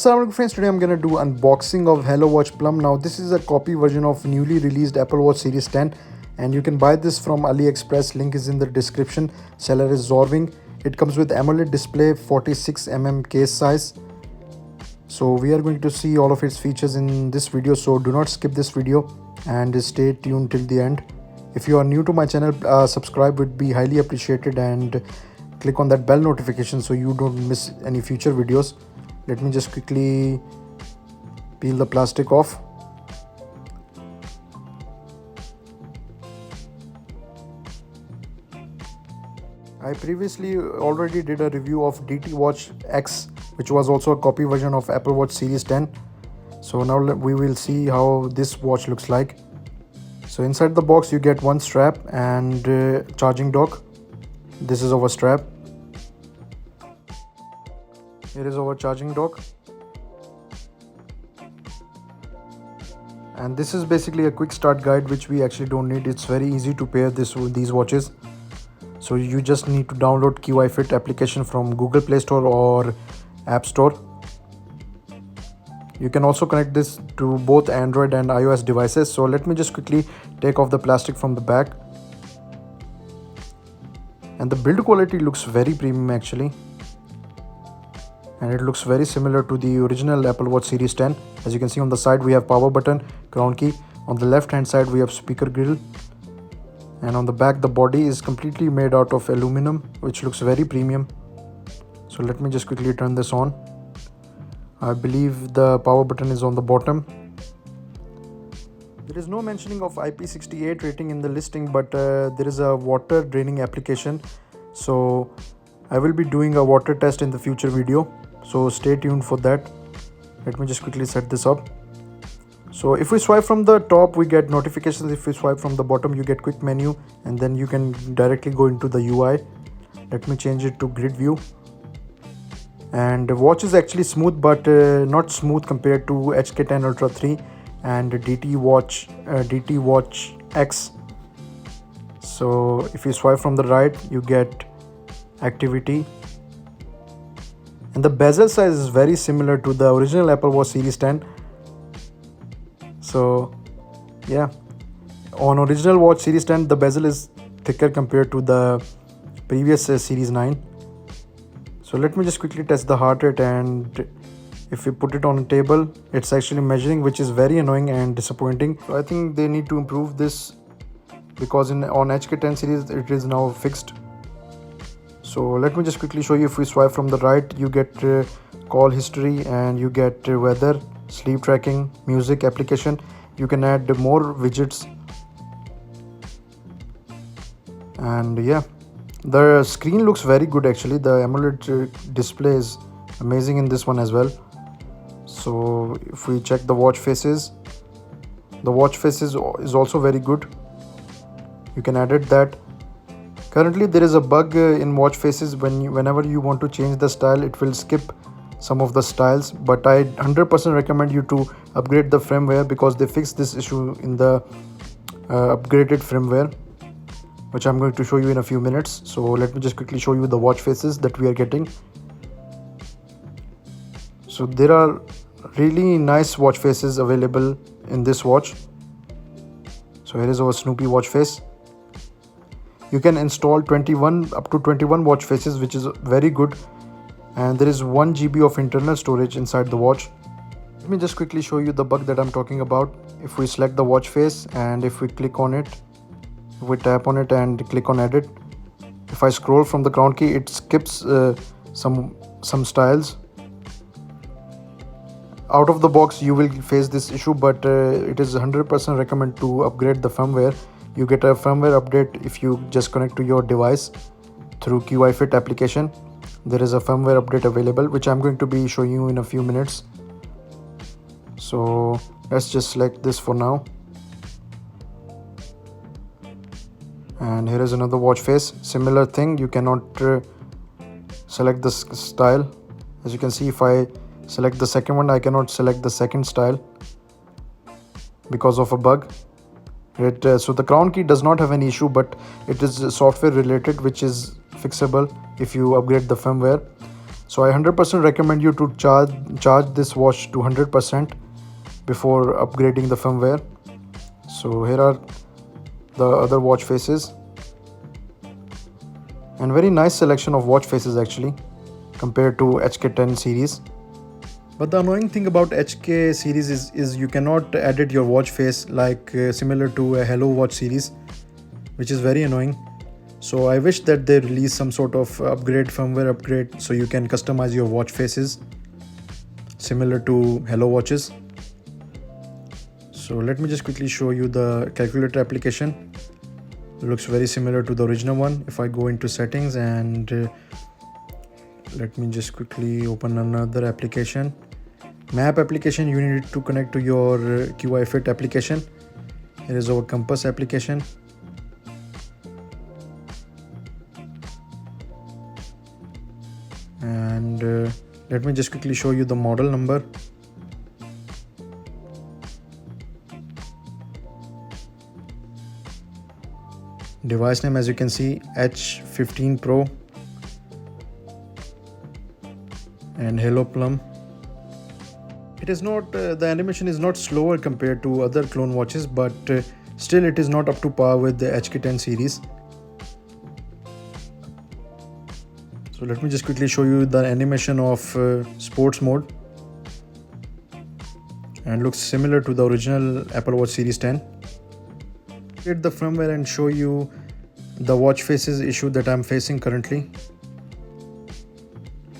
Assalamualaikum friends, today I'm gonna do unboxing of Hello Watch Plum. Now this is a copy version of newly released Apple Watch Series 10 and you can buy this from AliExpress. Link is in the description. Seller is Zorwing. It comes with AMOLED display, 46mm case size. So we are going to see all of its features in this video, so do not skip this video and stay tuned till the end. If you are new to my channel, subscribe would be highly appreciated and click on that bell notification so you don't miss any future videos. Let me just quickly peel the plastic off. I previously already did a review of DT Watch X, which was also a copy version of Apple Watch Series 10. So now we will see how this watch looks like. So inside the box you get one strap and charging dock. This is our strap. Here is our charging dock. And this is basically a quick start guide which we actually don't need. It's very easy to pair these watches. So you just need to download QI Fit application from Google Play Store or App Store. You can also connect this to both Android and iOS devices. So let me just quickly take off the plastic from the back. And the build quality looks very premium actually. And it looks very similar to the original Apple Watch Series 10. As you can see on the side we have power button, crown key. On the left hand side we have speaker grill. And on the back the body is completely made out of aluminum, which looks very premium. So let me just quickly turn this on. I believe the power button is on the bottom. There is no mentioning of IP68 rating in the listing, but there is a water draining application. So I will be doing a water test in the future video. So stay tuned for that. Let me just quickly set this up. So if we swipe from the top, we get notifications. If we swipe from the bottom, you get quick menu, and then you can directly go into the UI. Let me change it to grid view. And the watch is actually smooth, but not smooth compared to HK10 Ultra 3 and DT Watch X. So if you swipe from the right, you get activity. And the bezel size is very similar to the original Apple Watch Series 10. So yeah, on original Watch Series 10 the bezel is thicker compared to the previous Series 9. So let me just quickly test the heart rate, and if we put it on a table it's actually measuring, which is very annoying and disappointing. So I think they need to improve this, because on HK10 series it is now fixed. So let me just quickly show you. If we swipe from the right, you get call history and you get weather, sleep tracking, music application. You can add more widgets. And yeah, the screen looks very good actually. The AMOLED display is amazing in this one as well. So if we check the watch faces, the watch faces is also very good. You can edit that. Currently there is a bug in watch faces. Whenever you want to change the style, it will skip some of the styles, but I 100% recommend you to upgrade the firmware, because they fixed this issue in the upgraded firmware, which I'm going to show you in a few minutes. So let me just quickly show you the watch faces that we are getting. So there are really nice watch faces available in this watch. So here is our Snoopy watch face. You can install up to 21 watch faces, which is very good. And there is 1 GB of internal storage inside the watch. Let me just quickly show you the bug that I'm talking about. If we select the watch face and if we click on it, if we tap on it and click on edit, if I scroll from the crown key, it skips some styles. Out of the box you will face this issue, but it is 100% recommend to upgrade the firmware. You get a firmware update if you just connect to your device through QI Fit application. There is a firmware update available, which I'm going to be showing you in a few minutes. So let's just select this for now. And here is another watch face. Similar thing, you cannot select the style. As you can see, if I select the second one, I cannot select the second style because of a bug. So the crown key does not have any issue, but it is software related, which is fixable if you upgrade the firmware. So I 100% recommend you to charge this watch to 100% before upgrading the firmware. So here are the other watch faces, and very nice selection of watch faces actually compared to HK10 series. But the annoying thing about HK series is you cannot edit your watch face like similar to a Hello Watch series, which is very annoying. So I wish that they release some sort of upgrade, firmware upgrade, so you can customize your watch faces similar to Hello Watches. So let me just quickly show you the calculator application. It looks very similar to the original one. If I go into settings and let me just quickly open another application. Map application, you need to connect to your QI Fit application. Here is our compass application. And let me just quickly show you the model number. Device name, as you can see, H15 Pro and Helloplum. It is not the animation is not slower compared to other clone watches, but still it is not up to par with the HK10 series. So let me just quickly show you the animation of sports mode, and looks similar to the original Apple Watch Series 10. Get the firmware and show you the watch faces issue that I'm facing currently.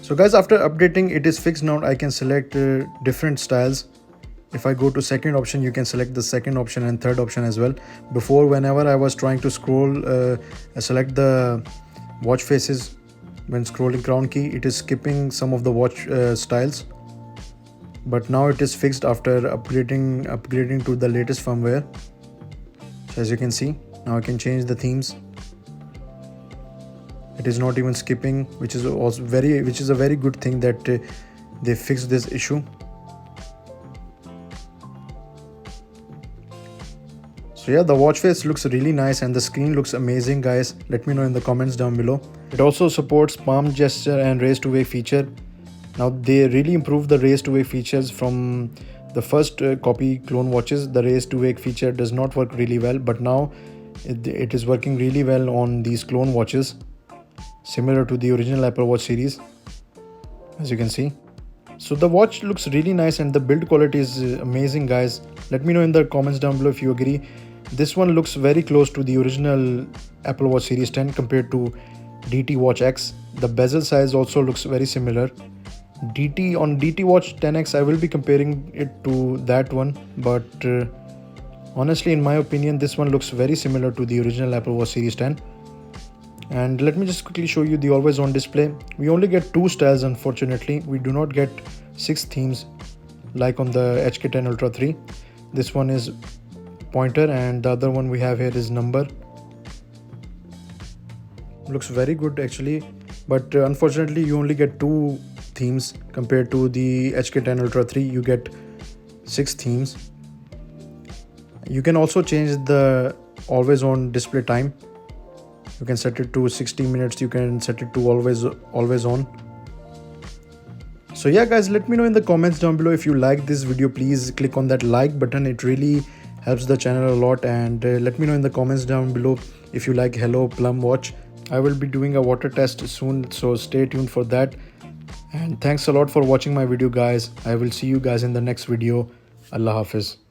So guys, after updating, it is fixed now. I can select different styles. If I go to second option, you can select the second option and third option as well. Before, whenever I was trying to scroll, select the watch faces when scrolling crown key, it is skipping some of the watch styles. But now it is fixed after upgrading to the latest firmware. So as you can see, now I can change the themes. It is not even skipping, which is a very good thing that they fixed this issue. So yeah, the watch face looks really nice and the screen looks amazing, guys. Let me know in the comments down below. It also supports palm gesture and raise to wake feature. Now they really improved the raise to wake features from the first copy clone watches. The raise to wake feature does not work really well, but now it is working really well on these clone watches, similar to the original Apple Watch series, as you can see. So the watch looks really nice and the build quality is amazing, guys. Let me know in the comments down below if you agree. This one looks very close to the original Apple Watch Series 10 compared to DT Watch X. The bezel size also looks very similar. DT Watch 10X, I will be comparing it to that one, but honestly, in my opinion, this one looks very similar to the original Apple Watch Series 10. And let me just quickly show you the always on display. We only get 2 styles, unfortunately. We do not get 6 themes like on the HK10 Ultra 3. This one is pointer and the other one we have here is number. Looks very good actually, but unfortunately you only get 2 themes compared to the HK10 Ultra 3. You get 6 themes. You can also change the always on display time. You can set it to 60 minutes. You can set it to always on. So yeah, guys, let me know in the comments down below if you like this video. Please click on that like button. It really helps the channel a lot. And let me know in the comments down below if you like Helloplum watch. I will be doing a water test soon, so stay tuned for that. And thanks a lot for watching my video, guys. I will see you guys in the next video. Allah Hafiz.